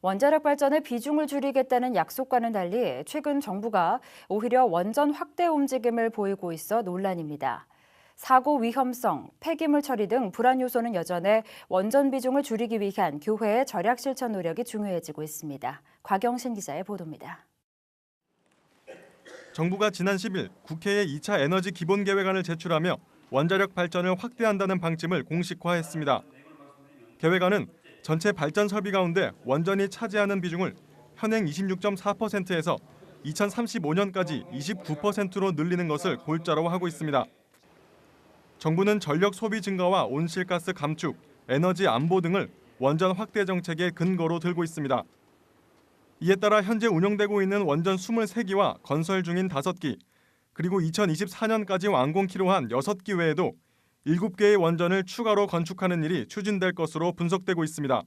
원자력 발전의 비중을 줄이겠다는 약속과는 달리 최근 정부가 오히려 원전 확대 움직임을 보이고 있어 논란입니다. 사고 위험성, 폐기물 처리 등 불안 요소는 여전해 원전 비중을 줄이기 위한 교회의 절약 실천 노력이 중요해지고 있습니다. 곽영신 기자의 보도입니다. 정부가 지난 10일 국회에 2차 에너지 기본계획안을 제출하며 원자력 발전을 확대한다는 방침을 공식화했습니다. 계획안은 전체 발전 설비 가운데 원전이 차지하는 비중을 현행 26.4%에서 2035년까지 29%로 늘리는 것을 골자로 하고 있습니다. 정부는 전력 소비 증가와 온실가스 감축, 에너지 안보 등을 원전 확대 정책의 근거로 들고 있습니다. 이에 따라 현재 운영되고 있는 원전 23기와 건설 중인 5기, 그리고 2024년까지 완공키로 한 6기 외에도 7개의 원전을 추가로 건축하는 일이 추진될 것으로 분석되고 있습니다.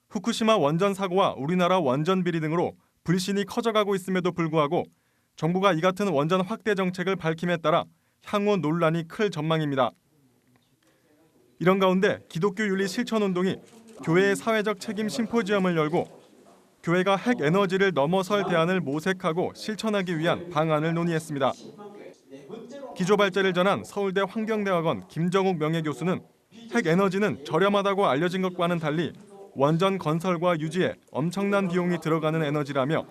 후쿠시마 원전 사고와 우리나라 원전 비리 등으로 불신이 커져가고 있음에도 불구하고 정부가 이 같은 원전 확대 정책을 밝힘에 따라 향후 논란이 클 전망입니다. 이런 가운데 기독교 윤리 실천 운동이 교회의 사회적 책임 심포지엄을 열고 교회가 핵 에너지를 넘어설 대안을 모색하고 실천하기 위한 방안을 논의했습니다. 기조 발제를 전한 서울대 환경대학원 김정욱 명예교수는 핵 에너지는 저렴하다고 알려진 것과는 달리 원전 건설과 유지에 엄청난 비용이 들어가는 에너지라며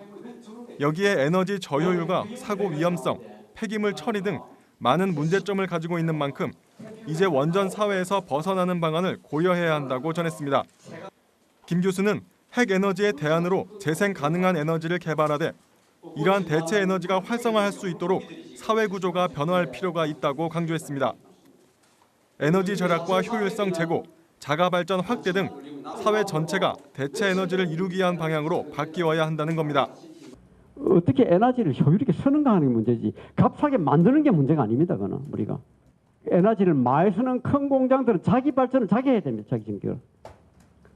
여기에 에너지 저효율과 사고 위험성, 폐기물 처리 등 많은 문제점을 가지고 있는 만큼 이제 원전 사회에서 벗어나는 방안을 고려해야 한다고 전했습니다. 김 교수는 핵 에너지의 대안으로 재생 가능한 에너지를 개발하되 이러한 대체 에너지가 활성화할 수 있도록 사회 구조가 변화할 필요가 있다고 강조했습니다. 에너지 절약과 효율성 제고, 자가 발전 확대 등 사회 전체가 대체 에너지를 이루기 위한 방향으로 바뀌어야 한다는 겁니다. 어떻게 에너지를 효율 있게 쓰는가 하는 게 문제지 값싸게 만드는 게 문제가 아닙니다. 그거는 우리가 에너지를 많이 쓰는 큰 공장들은 자기 발전을 자기 해야 됩니다. 자기 증기를.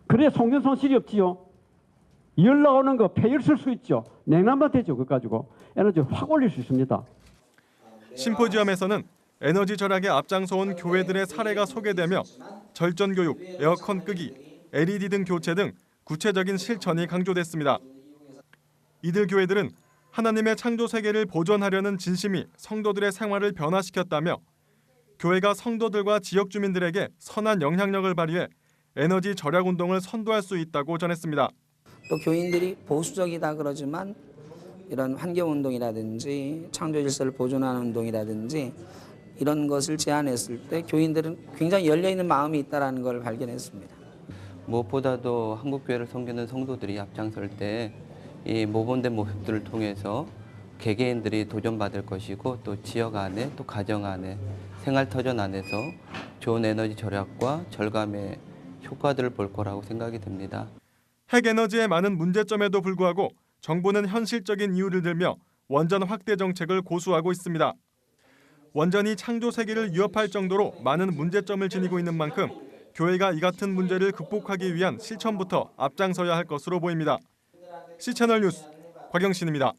그래야 송전 손실이 없지요. 열 나오는 거 폐열 쓸 수 있죠. 냉난만 되죠. 그거 가지고 에너지를 확 올릴 수 있습니다. 심포지엄에서는 에너지 절약에 앞장서온 교회들의 사례가 소개되며 절전 교육, 에어컨 끄기, LED 등 교체 등 구체적인 실천이 강조됐습니다. 이들 교회들은 하나님의 창조 세계를 보존하려는 진심이 성도들의 생활을 변화시켰다며 교회가 성도들과 지역 주민들에게 선한 영향력을 발휘해 에너지 절약 운동을 선도할 수 있다고 전했습니다. 또 교인들이 보수적이다 그러지만 이런 환경운동이라든지 창조질서를 보존하는 운동이라든지 이런 것을 제안했을 때 교인들은 굉장히 열려있는 마음이 있다는 걸 발견했습니다. 무엇보다도 한국교회를 섬기는 성도들이 앞장설 때 이 모범된 모습들을 통해서 개개인들이 도전받을 것이고 또 지역 안에 또 가정 안에 생활터전 안에서 좋은 에너지 절약과 절감의 효과들을 볼 거라고 생각이 듭니다. 핵 에너지의 많은 문제점에도 불구하고 정부는 현실적인 이유를 들며 원전 확대 정책을 고수하고 있습니다. 원전이 창조 세계를 위협할 정도로 많은 문제점을 지니고 있는 만큼 교회가 이 같은 문제를 극복하기 위한 실천부터 앞장서야 할 것으로 보입니다. C채널 뉴스 곽영신입니다.